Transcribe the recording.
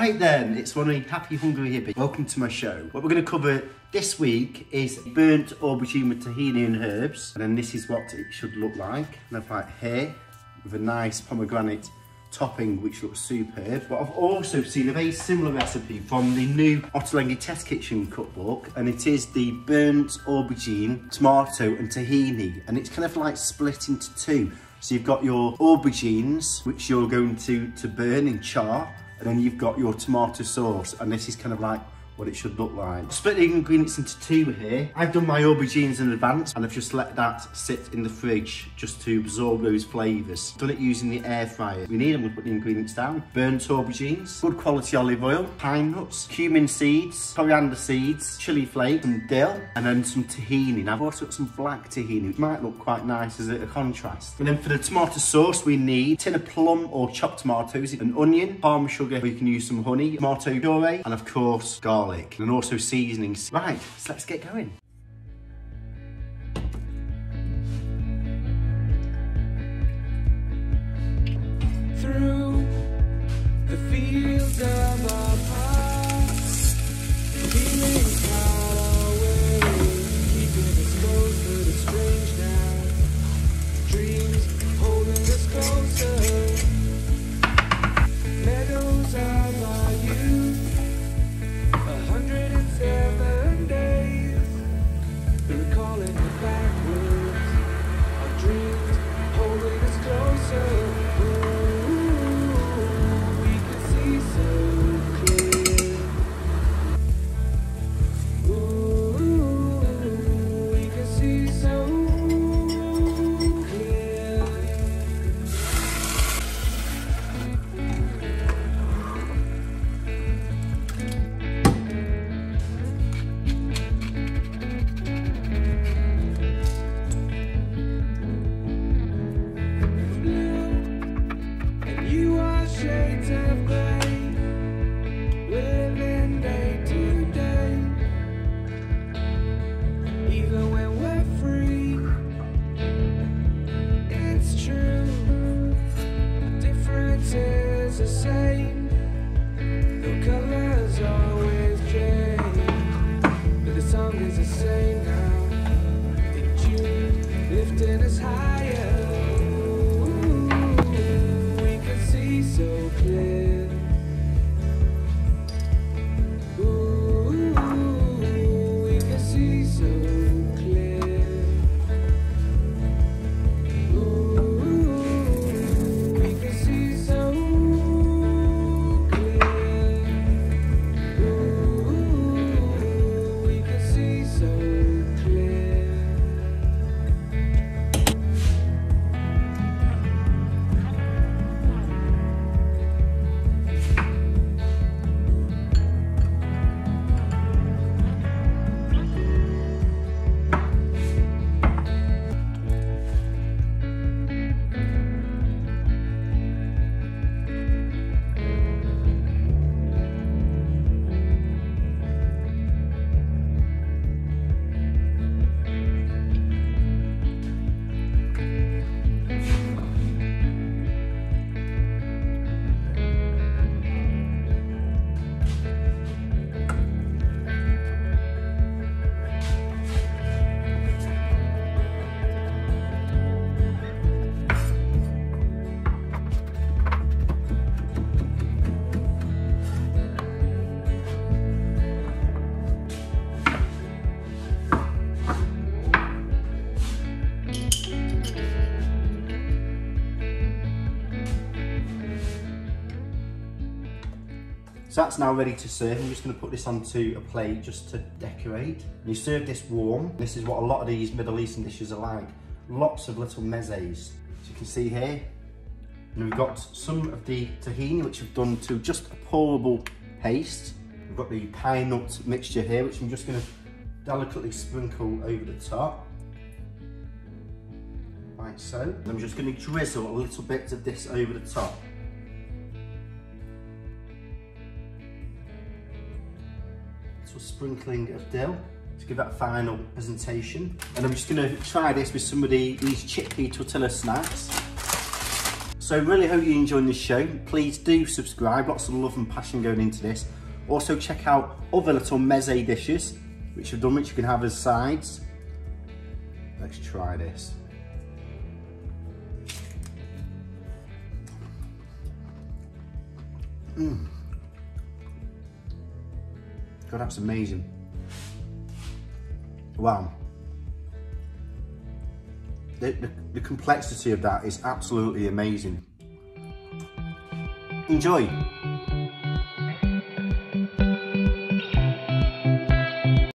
Right then, it's one of the happy hungry Hibby. Welcome to my show. What we're going to cover this week is burnt aubergine with tahini and herbs. And then this is what it should look like. And I've like here with a nice pomegranate topping which looks superb. But I've also seen a very similar recipe from the new Ottolenghi test kitchen cookbook, and it is the burnt aubergine, tomato and tahini, and it's kind of like split into two. So you've got your aubergines which you're going to burn in char, and then you've got your tomato sauce, and this is kind of like what it should look like. Split the ingredients into two here. I've done my aubergines in advance and I've just let that sit in the fridge just to absorb those flavours. Done it using the air fryer. We need them to put the ingredients down. Burnt aubergines, good quality olive oil, pine nuts, cumin seeds, coriander seeds, chilli flakes, some dill, and then some tahini. Now I've also got some black tahini, which might look quite nice as a contrast. And then for the tomato sauce, we need a tin of plum or chopped tomatoes, an onion, palm sugar, or you can use some honey, tomato puree, and of course, garlic. And also seasonings. Right, so let's get going. Through the fields of our past, feeling far away, keeping us close to the strange now. Dreams holding us closer, meadows of our youth. 107 days, recalling the backwards, our dreams holding us closer. Ooh, we can see so clear. Ooh, we can see so clear. Shades of grey, living day to day. Even when we're free, it's true. The difference is the same. The colors always change, but the song is the same now. In June, lifting us higher. So clear. Ooh, we can see so clear. Ooh, we can see so clear. Ooh, we can see so clear. So that's now ready to serve. I'm just going to put this onto a plate just to decorate. And you serve this warm. This is what a lot of these Middle Eastern dishes are like. Lots of little mezes. So you can see here. And we've got some of the tahini, which I've done to just a pourable paste. We've got the pine nut mixture here, which I'm just going to delicately sprinkle over the top. Like so. And I'm just going to drizzle a little bit of this over the top. Sprinkling of dill to give that final presentation. And I'm just going to try this with some of these chickpea tortilla snacks. So really hope you're enjoying this show. Please do subscribe, lots of love and passion going into this. Also check out other little meze dishes which I've done, which you can have as sides. Let's try this. God, that's amazing. Wow. The complexity of that is absolutely amazing. Enjoy.